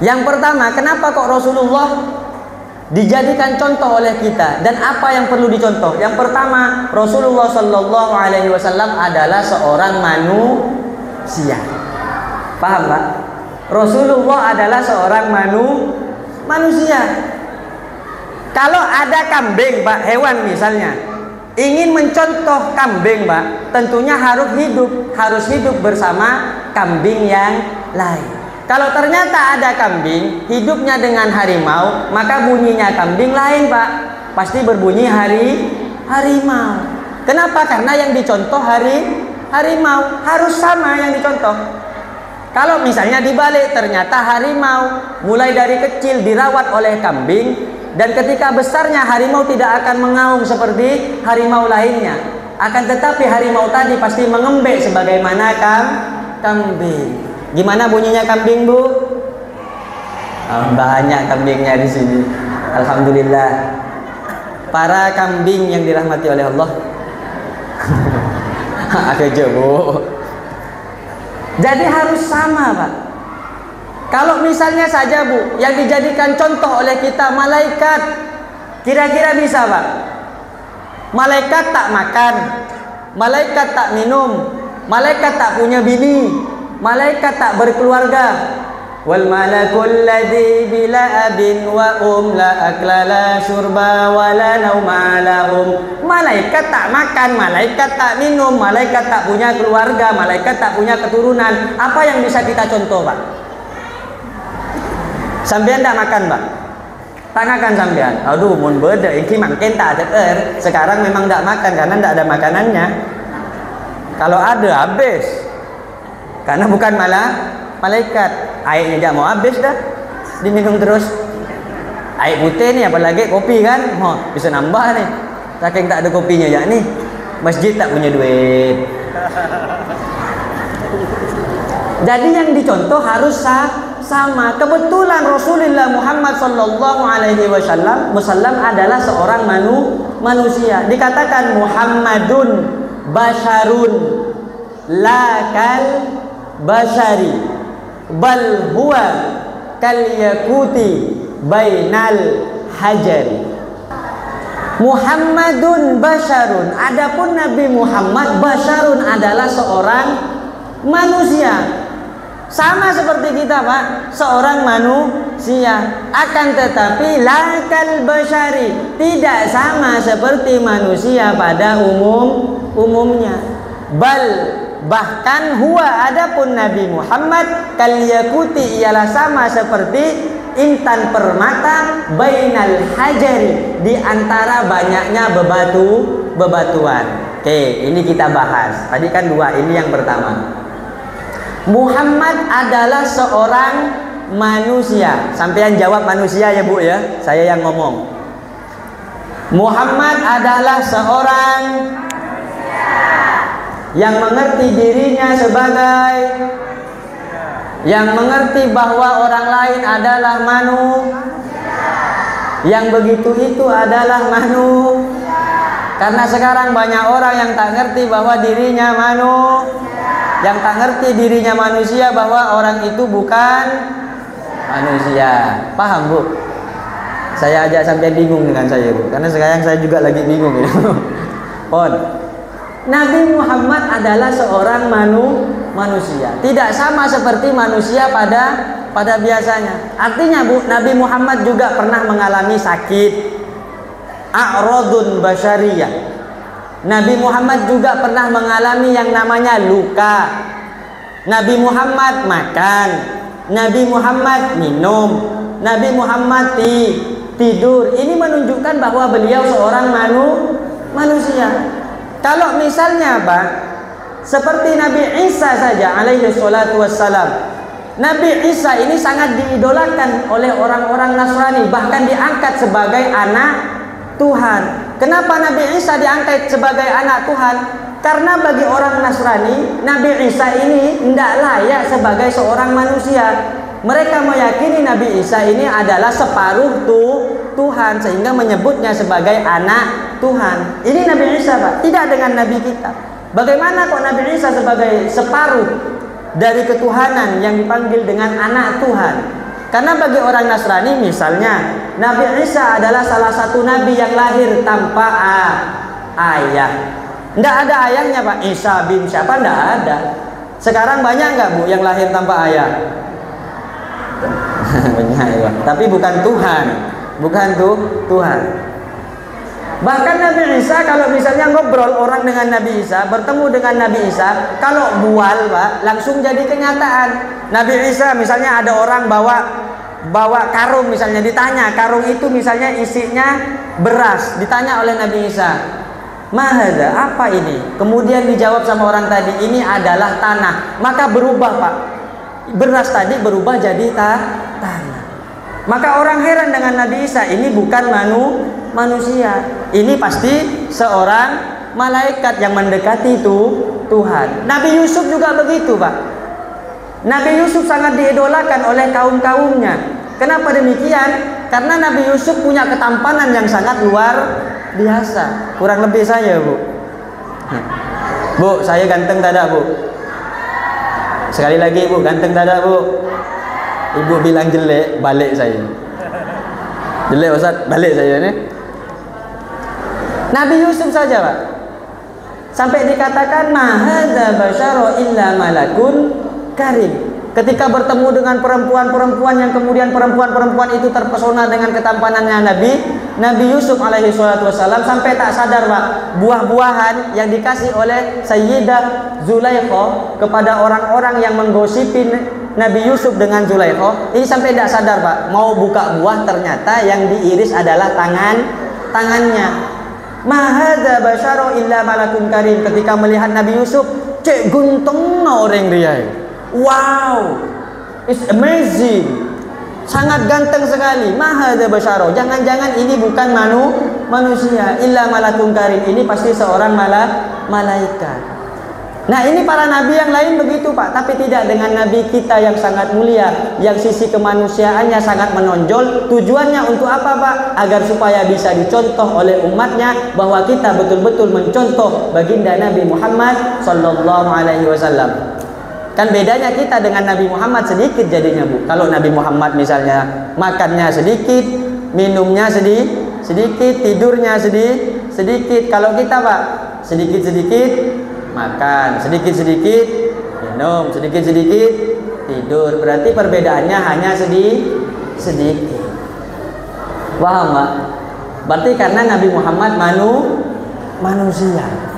Yang pertama, kenapa kok Rasulullah dijadikan contoh oleh kita dan apa yang perlu dicontoh? Yang pertama, Rasulullah Shallallahu Alaihi Wasallam adalah seorang manusia. Paham Pak? Rasulullah adalah seorang manusia. Kalau ada kambing Pak, hewan misalnya, ingin mencontoh kambing Pak, tentunya harus hidup bersama kambing yang lain. Kalau ternyata ada kambing hidupnya dengan harimau, maka bunyinya kambing lain Pak. Pasti berbunyi harimau. Kenapa? Karena yang dicontoh harimau. Harus sama yang dicontoh. Kalau misalnya dibalik, ternyata harimau mulai dari kecil dirawat oleh kambing, dan ketika besarnya harimau tidak akan mengaum seperti harimau lainnya. Akan tetapi harimau tadi pasti mengembek sebagaimana kambing. Gimana bunyinya kambing, Bu? Banyak kambingnya di sini. Alhamdulillah. Para kambing yang dirahmati oleh Allah. Aja, Bu. Jadi harus sama, Pak. Kalau misalnya saja, Bu, yang dijadikan contoh oleh kita malaikat, kira-kira bisa, Pak? Malaikat tak makan, malaikat tak minum, malaikat tak punya bini, malaikat tak berkeluarga. Wal malakul ladzi bila abin wa la akla la syurba wa la nauma lahum. Malaikat tak makan, malaikat tak minum, malaikat tak punya keluarga, malaikat tak punya keturunan. Apa yang bisa kita contoh, Pak? Sampean tak makan, Pak? Tanyakan sampean. Aduh, mun beda iki mungkin tak ada. Sekarang memang tak makan karena tak ada makanannya. Kalau ada habis. Karena bukan malaikat. Airnya tidak mau habis dah, diminum terus. Air putih nih, apalagi kopi kan, bisa nambah nih. Saking tak ada kopinya ya nih. Masjid tak punya duit. Jadi yang dicontoh harus sama. Kebetulan Rasulullah Muhammad Sallallahu Alaihi Wasallam adalah seorang manusia. Dikatakan Muhammadun Basharun la kal bashari bal huwa kal yakuti bainal hajari. Muhammadun Basharun, adapun Nabi Muhammad Basharun adalah seorang manusia. Sama seperti kita, Pak, seorang manusia. Akan tetapi lakal bashari, tidak sama seperti manusia pada umumnya. Bahkan huwa, adapun Nabi Muhammad kal yakuti, ialah sama seperti intan permata bainal hajari, di antara banyaknya bebatuan. Oke, ini kita bahas. Tadi kan dua, ini yang pertama. Muhammad adalah seorang manusia. Sampean jawab manusia ya, Bu ya. Saya yang ngomong. Muhammad adalah seorang manusia yang mengerti dirinya sebagai, yang mengerti bahwa orang lain adalah manusia, yang begitu itu adalah manusia. Karena sekarang banyak orang yang tak ngerti bahwa dirinya manusia, yang tak ngerti dirinya manusia, bahwa orang itu bukan manusia. Paham, Bu? Saya ajak sampai bingung dengan saya, Bu, karena sekarang saya juga lagi bingung ya. Nabi Muhammad adalah seorang manusia, tidak sama seperti manusia pada biasanya. Artinya, Bu, Nabi Muhammad juga pernah mengalami sakit, a'radun basyariyah. Nabi Muhammad juga pernah mengalami yang namanya luka. Nabi Muhammad makan, Nabi Muhammad minum, Nabi Muhammad tidur. Ini menunjukkan bahwa beliau seorang manusia. Kalau misalnya, Pak, seperti Nabi Isa saja alaihi salatu wassalam. Nabi Isa ini sangat diidolakan oleh orang-orang Nasrani, bahkan diangkat sebagai anak Tuhan. Kenapa Nabi Isa diangkat sebagai anak Tuhan? Karena bagi orang Nasrani, Nabi Isa ini tidak layak sebagai seorang manusia. Mereka meyakini Nabi Isa ini adalah separuh Tuhan, sehingga menyebutnya sebagai anak Tuhan. Ini Nabi Isa, Pak, tidak dengan Nabi kita. Bagaimana kok Nabi Isa sebagai separuh dari ketuhanan yang dipanggil dengan anak Tuhan? Karena bagi orang Nasrani misalnya, Nabi Isa adalah salah satu nabi yang lahir tanpa ayah. Tidak ada ayahnya Pak. Isa bin siapa? Tidak ada. Sekarang banyak nggak Bu yang lahir tanpa ayah? Banyak ya. Tapi bukan Tuhan. Bukan Tuhan. Bahkan Nabi Isa kalau misalnya ngobrol orang dengan Nabi Isa, bertemu dengan Nabi Isa, kalau bual Pak, langsung jadi kenyataan. Nabi Isa misalnya ada orang bawa karung misalnya, ditanya karung itu misalnya isinya beras, ditanya oleh Nabi Isa, "Mahada, apa ini?" Kemudian dijawab sama orang tadi, "Ini adalah tanah." Maka berubah Pak, beras tadi berubah jadi tanah. Maka orang heran dengan Nabi Isa, ini bukan manusia, ini pasti seorang malaikat yang mendekati Tuhan. Nabi Yusuf juga begitu Pak. Nabi Yusuf sangat diidolakan oleh kaum-kaumnya. Kenapa demikian? Karena Nabi Yusuf punya ketampanan yang sangat luar biasa. Kurang lebih saya Bu. Bu, saya ganteng tidak Bu? Sekali lagi Bu, ganteng tidak Bu? Ibu bilang jelek, balik saya. Jelek Ustaz, balik saya nih. Nabi Yusuf saja Pak, sampai dikatakan mahadza basyara illa malakun karim. Ketika bertemu dengan perempuan-perempuan yang kemudian perempuan-perempuan itu terpesona dengan ketampanannya Nabi Yusuf alaihi salatu wassalam, sampai tak sadar Pak, buah-buahan yang dikasih oleh Sayyidah Zulaikha kepada orang-orang yang menggosipin Nabi Yusuf dengan Zulaikha, ini sampai tidak sadar Pak, mau buka buah ternyata yang diiris adalah tangannya. Mahadza basyara illa malakun karim. Ketika melihat Nabi Yusuf, cek guntung orang dia. Wow, it's amazing, sangat ganteng sekali. Mahadza basyara, jangan-jangan ini bukan manusia, illa malakun karim, ini pasti seorang malaikat. Nah ini para nabi yang lain begitu Pak, tapi tidak dengan nabi kita yang sangat mulia, yang sisi kemanusiaannya sangat menonjol. Tujuannya untuk apa Pak? Agar supaya bisa dicontoh oleh umatnya bahwa kita betul-betul mencontoh baginda Nabi Muhammad Sallallahu Alaihi Wasallam. Kan bedanya kita dengan Nabi Muhammad sedikit jadinya Bu. Kalau Nabi Muhammad misalnya makannya sedikit, minumnya sedikit, tidurnya sedikit. Kalau kita Pak, sedikit-sedikit makan, sedikit-sedikit minum, sedikit-sedikit tidur. Berarti perbedaannya hanya sedikit. Paham Pak? Berarti karena Nabi Muhammad manusia.